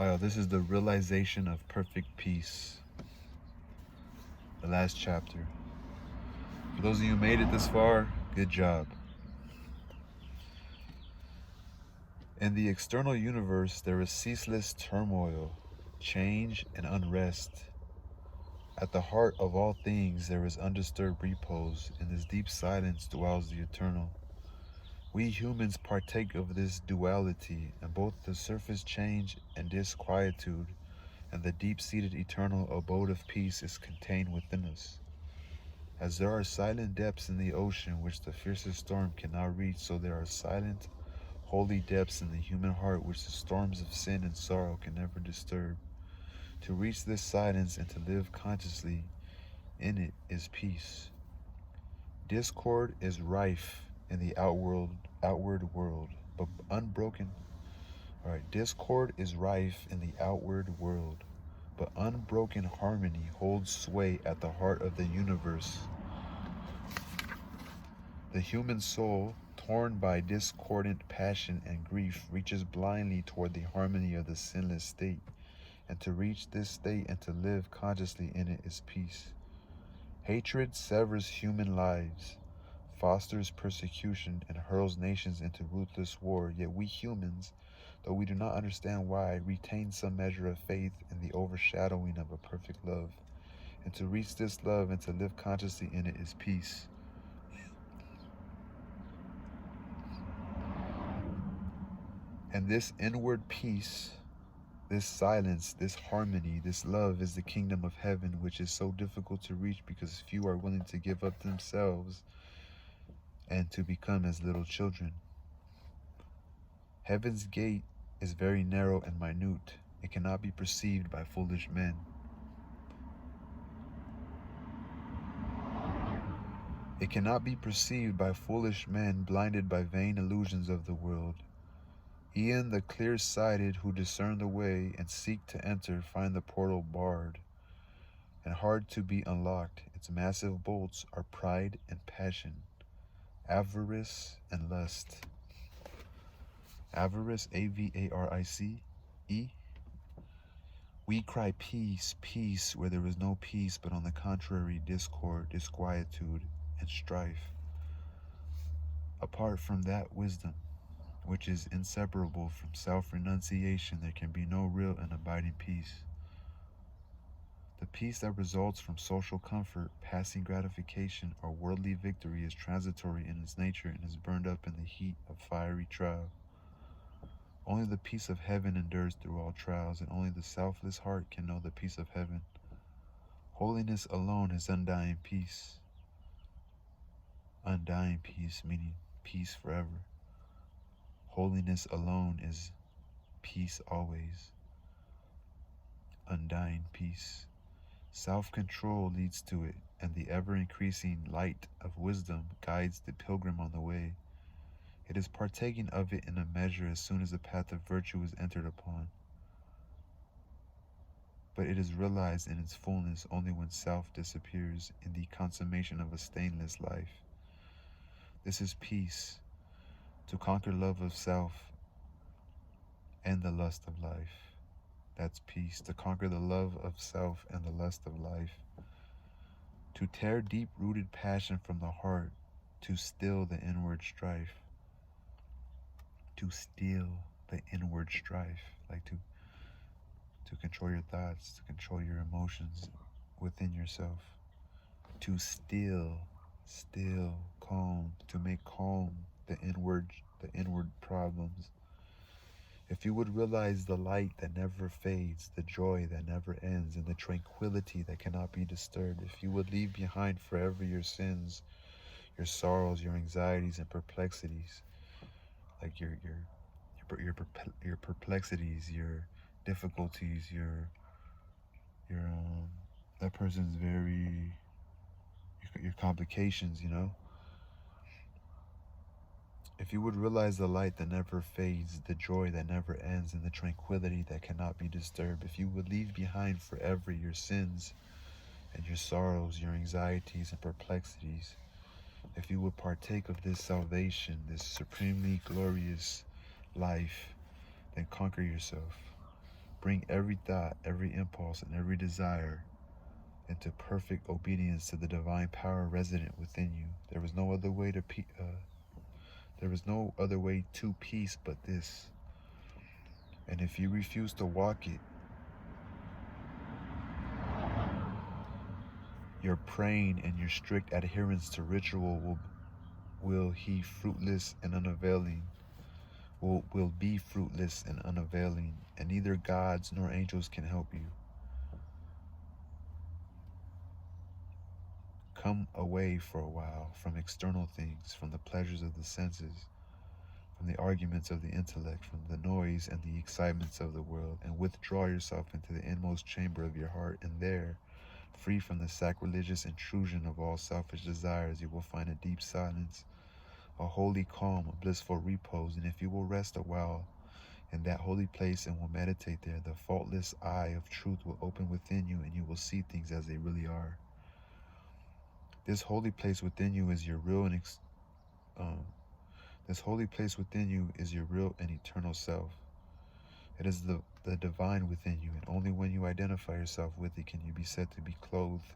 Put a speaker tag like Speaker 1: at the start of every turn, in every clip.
Speaker 1: This is the realization of perfect peace, the last chapter. For those of you who made it this far, good job. In the external universe, there is ceaseless turmoil, change, and unrest. At the heart of all things, there is undisturbed repose. In this deep silence dwells the eternal. We humans partake of this duality, and both the surface change and disquietude and the deep-seated eternal abode of peace is contained within us. As there are silent depths in the ocean which the fiercest storm cannot reach, so there are silent, holy depths in the human heart which the storms of sin and sorrow can never disturb. To reach this silence and to live consciously in it is peace. Discord is rife in the outward world, but unbroken. Discord is rife in the outward world, but unbroken harmony holds sway at the heart of the universe. The human soul, torn by discordant passion and grief, reaches blindly toward the harmony of the sinless state, and to reach this state and to live consciously in it is peace. Hatred severs human lives, fosters persecution, and hurls nations into ruthless war, yet we humans, though we do not understand why, retain some measure of faith in the overshadowing of a perfect love. And to reach this love and to live consciously in it is peace. And this inward peace, this silence, this harmony, this love is the kingdom of heaven, which is so difficult to reach because few are willing to give up themselves and to become as little children. Heaven's gate is very narrow and minute. It cannot be perceived by foolish men. It cannot be perceived by foolish men blinded by vain illusions of the world. E'en the clear-sighted who discern the way and seek to enter find the portal barred and hard to be unlocked. Its massive bolts are pride and passion, avarice and lust. Avarice, A-V-A-R-I-C-E. We cry peace, peace, where there is no peace, but on the contrary, discord, disquietude, and strife. Apart from that wisdom, which is inseparable from self-renunciation, there can be no real and abiding peace. The peace that results from social comfort, passing gratification, or worldly victory is transitory in its nature and is burned up in the heat of fiery trial. Only the peace of heaven endures through all trials, and only the selfless heart can know the peace of heaven. Holiness alone is undying peace. Undying peace, meaning peace forever. Holiness alone is peace always. Undying peace. Self-control leads to it, and the ever-increasing light of wisdom guides the pilgrim on the way. It is partaking of it in a measure as soon as the path of virtue is entered upon. But it is realized in its fullness only when self disappears in the consummation of a stainless life. This is peace, to conquer love of self and the lust of life. That's peace, to conquer the love of self and the lust of life. To tear deep-rooted passion from the heart, to still the inward strife. To still the inward strife, like to control your thoughts, to control your emotions within yourself. To still, calm, to make calm the inward problems. If you would realize the light that never fades, the joy that never ends, and the tranquility that cannot be disturbed, if you would leave behind forever your sins, your sorrows, your anxieties and perplexities, like your perplexities, your difficulties, your that person's your complications, If you would realize the light that never fades, the joy that never ends, and the tranquility that cannot be disturbed, if you would leave behind forever your sins and your sorrows, your anxieties and perplexities, if you would partake of this salvation, this supremely glorious life, then conquer yourself. Bring every thought, every impulse, and every desire into perfect obedience to the divine power resident within you. There is no other way to peace but this. And if you refuse to walk it, your praying and your strict adherence to ritual will be fruitless and unavailing. Will be fruitless and unavailing, and neither gods nor angels can help you. Come away for a while from external things, from the pleasures of the senses, from the arguments of the intellect, from the noise and the excitements of the world, and withdraw yourself into the inmost chamber of your heart, and there, free from the sacrilegious intrusion of all selfish desires, you will find a deep silence, a holy calm, a blissful repose. And if you will rest a while in that holy place and will meditate there, the faultless eye of truth will open within you, and you will see things as they really are. This holy place within you is your real and eternal self. It is the divine within you, and only when you identify yourself with it can you be said to be clothed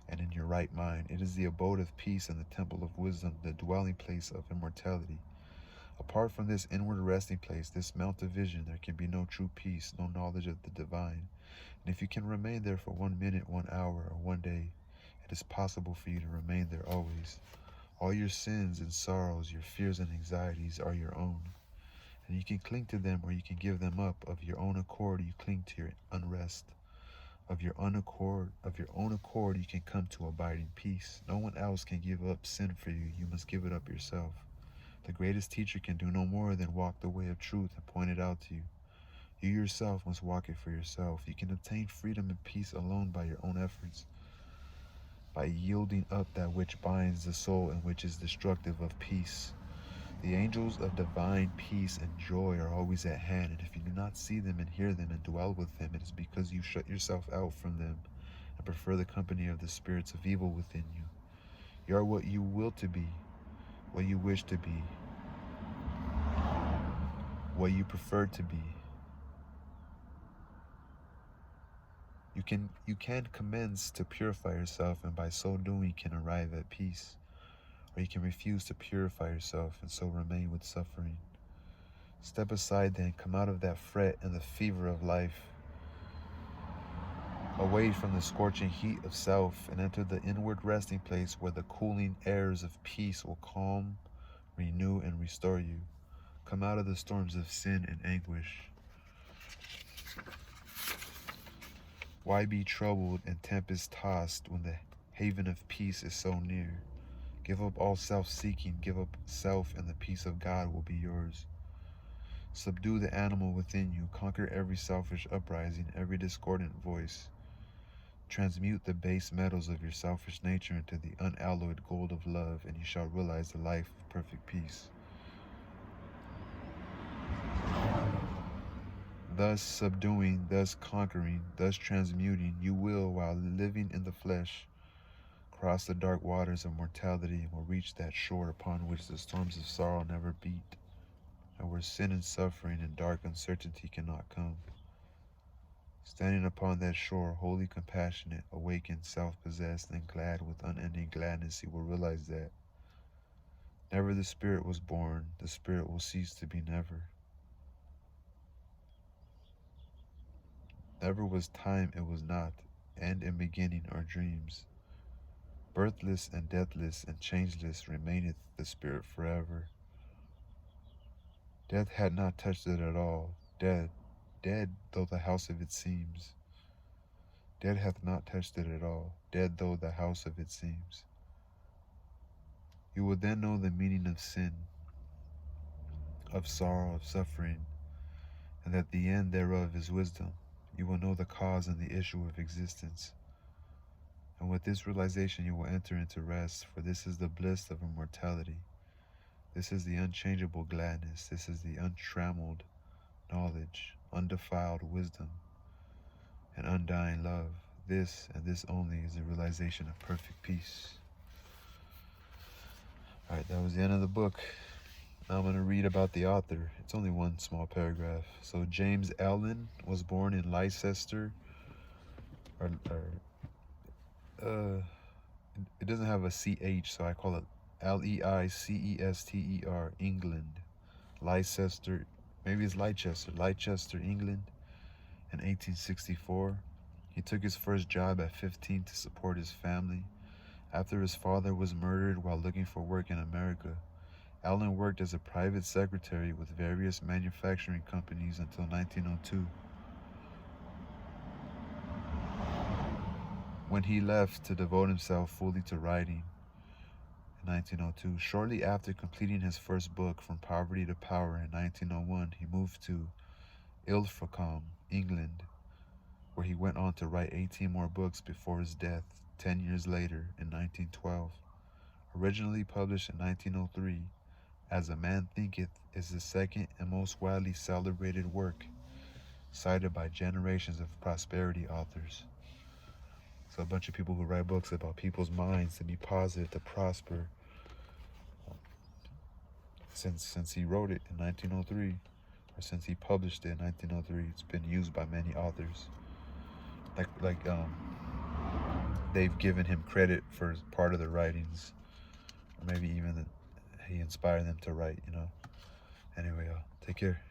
Speaker 1: and in your right mind. It is the abode of peace and the temple of wisdom, the dwelling place of immortality. Apart from this inward resting place, this mount of vision, there can be no true peace, no knowledge of the divine. And if you can remain there for 1 minute, 1 hour, or 1 day, it is possible for you to remain there always. All your sins and sorrows, your fears and anxieties are your own. And you can cling to them or you can give them up. Of your own accord, you cling to your unrest. Of your own accord, you can come to abiding peace. No one else can give up sin for you. You must give it up yourself. The greatest teacher can do no more than walk the way of truth and point it out to you. You yourself must walk it for yourself. You can obtain freedom and peace alone by your own efforts, by yielding up that which binds the soul and which is destructive of peace. The angels of divine peace and joy are always at hand, and if you do not see them and hear them and dwell with them, it is because you shut yourself out from them and prefer the company of the spirits of evil within you. You are what you will to be, what you wish to be, what you prefer to be. You can commence to purify yourself, and by so doing can arrive at peace. Or you can refuse to purify yourself and so remain with suffering. Step aside then, come out of that fret and the fever of life, away from the scorching heat of self, and enter the inward resting place where the cooling airs of peace will calm, renew, and restore you. Come out of the storms of sin and anguish. Why be troubled and tempest-tossed when the haven of peace is so near? Give up all self-seeking, give up self, and the peace of God will be yours. Subdue the animal within you, conquer every selfish uprising, every discordant voice. Transmute the base metals of your selfish nature into the unalloyed gold of love, and you shall realize the life of perfect peace. Thus subduing, thus conquering, thus transmuting, you will, while living in the flesh, cross the dark waters of mortality and will reach that shore upon which the storms of sorrow never beat, and where sin and suffering and dark uncertainty cannot come. Standing upon that shore, wholly compassionate, awakened, self-possessed, and glad with unending gladness, you will realize that never the Spirit was born, the Spirit will cease to be never. Never was time, it was not, end and beginning are dreams. Birthless and deathless and changeless remaineth the Spirit forever. Death had not touched it at all. Dead though the house of it seems. Dead hath not touched it at all. Dead though the house of it seems. You will then know the meaning of sin, of sorrow, of suffering, and that the end thereof is wisdom. You will know the cause and the issue of existence. And with this realization you will enter into rest, for this is the bliss of immortality. This is the unchangeable gladness. This is the untrammeled knowledge, undefiled wisdom, and undying love. This and this only is the realization of perfect peace. All right, that was the end of the book. Now I'm going to read about the author. It's only one small paragraph. So James Allen was born in Leicester, uh, it doesn't have a CH, so I call it Leicester, England. Leicester, maybe it's Leicester, England, in 1864. He took his first job at 15 to support his family. After his father was murdered while looking for work in America, Allen worked as a private secretary with various manufacturing companies until 1902, when he left to devote himself fully to writing. In 1902, shortly after completing his first book, From Poverty to Power, in 1901, he moved to Ilfracombe, England, where he went on to write 18 more books before his death 10 years later in 1912. Originally published in 1903, As a Man Thinketh is the second and most widely celebrated work, cited by generations of prosperity authors. So a bunch of people who write books about people's minds to be positive, to prosper. Since he wrote it in 1903, or since he published it in 1903, it's been used by many authors. They've given him credit for part of the writings, or maybe even that he inspired them to write. Anyway, take care.